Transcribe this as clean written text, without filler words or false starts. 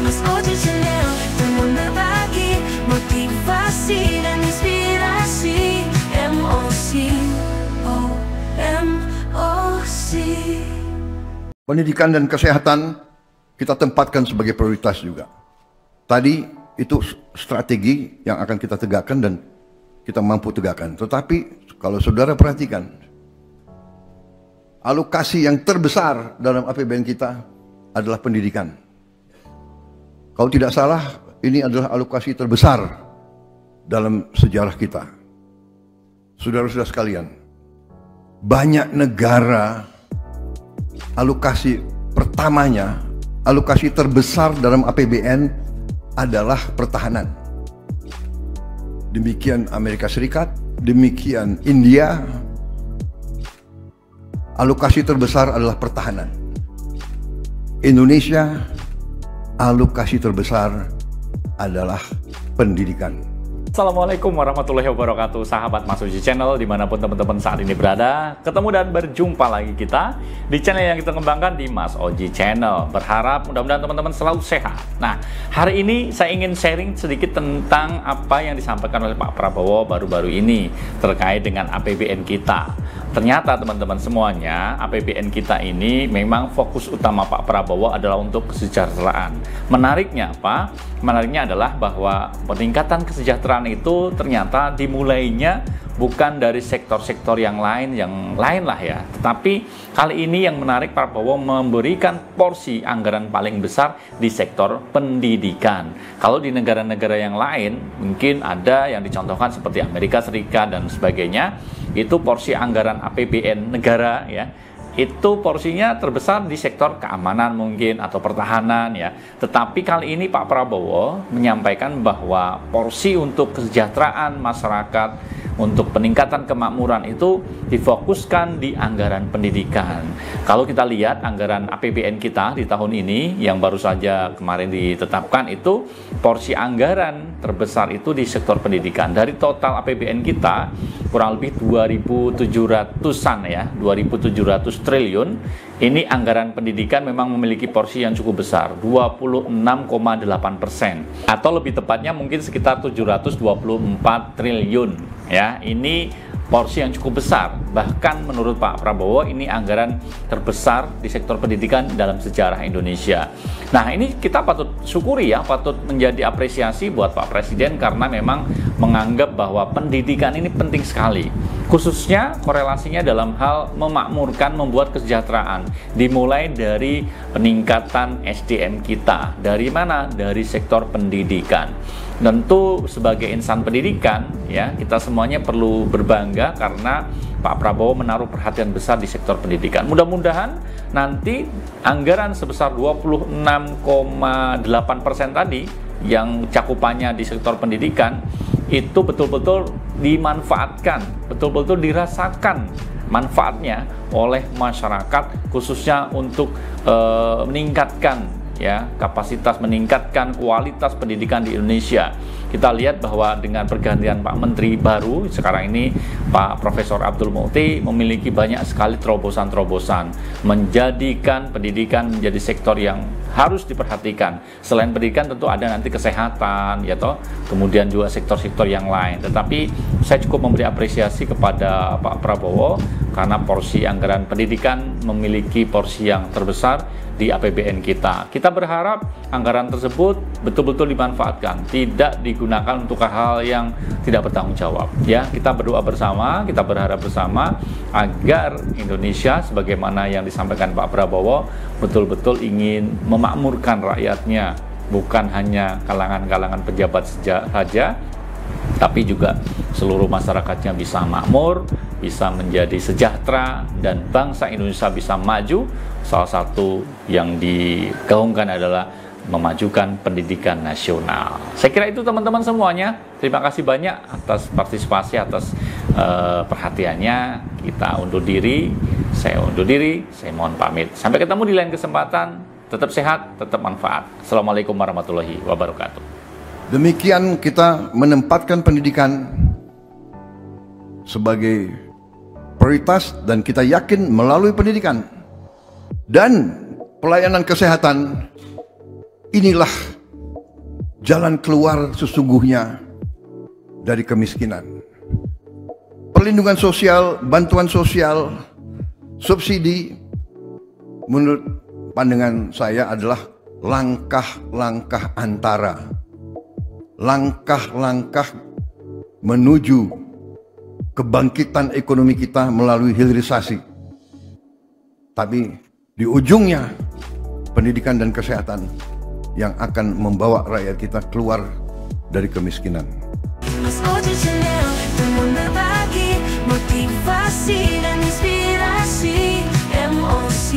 Mas Oji Channel dengan berbagi motivasi dan inspirasi. MOC. Pendidikan dan kesehatan kita tempatkan sebagai prioritas juga. Tadi itu strategi yang akan kita tegakkan dan kita mampu tegakkan. Tetapi kalau saudara perhatikan, alokasi yang terbesar dalam APBN kita adalah pendidikan. Kalau tidak salah, ini adalah alokasi terbesar dalam sejarah kita. Saudara-saudara sekalian, banyak negara alokasi pertamanya, alokasi terbesar dalam APBN adalah pertahanan. Demikian Amerika Serikat, demikian India. Alokasi terbesar adalah pertahanan. Indonesia, alokasi terbesar adalah pendidikan. Assalamualaikum warahmatullahi wabarakatuh, sahabat Mas Oji Channel dimanapun teman-teman saat ini berada. Ketemu dan berjumpa lagi kita di channel yang kita kembangkan di Mas Oji Channel. Berharap mudah-mudahan teman-teman selalu sehat. Nah, hari ini saya ingin sharing sedikit tentang apa yang disampaikan oleh Pak Prabowo baru-baru ini terkait dengan APBN kita. Ternyata teman-teman semuanya, APBN kita ini memang fokus utama Pak Prabowo adalah untuk kesejahteraan. Menariknya apa? Menariknya adalah bahwa peningkatan kesejahteraan itu ternyata dimulainya bukan dari sektor-sektor yang lain lah ya. Tetapi kali ini yang menarik, Pak Prabowo memberikan porsi anggaran paling besar di sektor pendidikan. Kalau di negara-negara yang lain mungkin ada yang dicontohkan seperti Amerika Serikat dan sebagainya, itu porsi anggaran APBN negara ya, itu porsinya terbesar di sektor keamanan mungkin atau pertahanan ya. Tetapi kali ini Pak Prabowo menyampaikan bahwa porsi untuk kesejahteraan masyarakat, untuk peningkatan kemakmuran itu difokuskan di anggaran pendidikan. Kalau kita lihat anggaran APBN kita di tahun ini yang baru saja kemarin ditetapkan, itu porsi anggaran terbesar itu di sektor pendidikan. Dari total APBN kita kurang lebih 2.700-an ya, 2.700 triliun. Ini anggaran pendidikan memang memiliki porsi yang cukup besar, 26,8%, atau lebih tepatnya mungkin sekitar 724 triliun ya. Ini porsi yang cukup besar. Bahkan menurut Pak Prabowo ini anggaran terbesar di sektor pendidikan dalam sejarah Indonesia. Nah, ini kita patut syukuri ya, patut menjadi apresiasi buat Pak Presiden karena memang menganggap bahwa pendidikan ini penting sekali. Khususnya korelasinya dalam hal memakmurkan, membuat kesejahteraan. Dimulai dari peningkatan SDM kita. Dari mana? Dari sektor pendidikan. Tentu sebagai insan pendidikan ya, kita semuanya perlu berbangga karena Pak Prabowo menaruh perhatian besar di sektor pendidikan. Mudah-mudahan nanti anggaran sebesar 26,8% tadi yang cakupannya di sektor pendidikan itu betul-betul dimanfaatkan, betul-betul dirasakan manfaatnya oleh masyarakat, khususnya untuk meningkatkan ya kapasitas, meningkatkan kualitas pendidikan di Indonesia. Kita lihat bahwa dengan pergantian Pak Menteri baru sekarang ini, Pak Profesor Abdul Mukhti memiliki banyak sekali terobosan-terobosan, menjadikan pendidikan menjadi sektor yang harus diperhatikan. Selain pendidikan tentu ada nanti kesehatan ya toh, kemudian juga sektor-sektor yang lain. Tetapi saya cukup memberi apresiasi kepada Pak Prabowo karena porsi anggaran pendidikan memiliki porsi yang terbesar di APBN kita. Kita berharap anggaran tersebut betul-betul dimanfaatkan, tidak digunakan untuk hal yang tidak bertanggung jawab. Ya, kita berdoa bersama, kita berharap bersama agar Indonesia sebagaimana yang disampaikan Pak Prabowo betul-betul ingin memakmurkan rakyatnya, bukan hanya kalangan-kalangan pejabat saja, tapi juga seluruh masyarakatnya bisa makmur, bisa menjadi sejahtera, dan bangsa Indonesia bisa maju. Salah satu yang digaungkan adalah memajukan pendidikan nasional. Saya kira itu teman-teman semuanya. Terima kasih banyak atas partisipasi, atas perhatiannya. Kita undur diri, saya undur diri, saya mohon pamit. Sampai ketemu di lain kesempatan. Tetap sehat, tetap manfaat. Assalamualaikum warahmatullahi wabarakatuh. Demikian kita menempatkan pendidikan sebagai prioritas dan kita yakin melalui pendidikan dan pelayanan kesehatan inilah jalan keluar sesungguhnya dari kemiskinan. Perlindungan sosial, bantuan sosial, subsidi, menurut pandangan saya adalah langkah-langkah antara, langkah-langkah menuju kebangkitan ekonomi kita melalui hilirisasi. Tapi di ujungnya pendidikan dan kesehatan yang akan membawa rakyat kita keluar dari kemiskinan. Mas Oji Channel dengan berbagi motivasi dan inspirasi. MOC.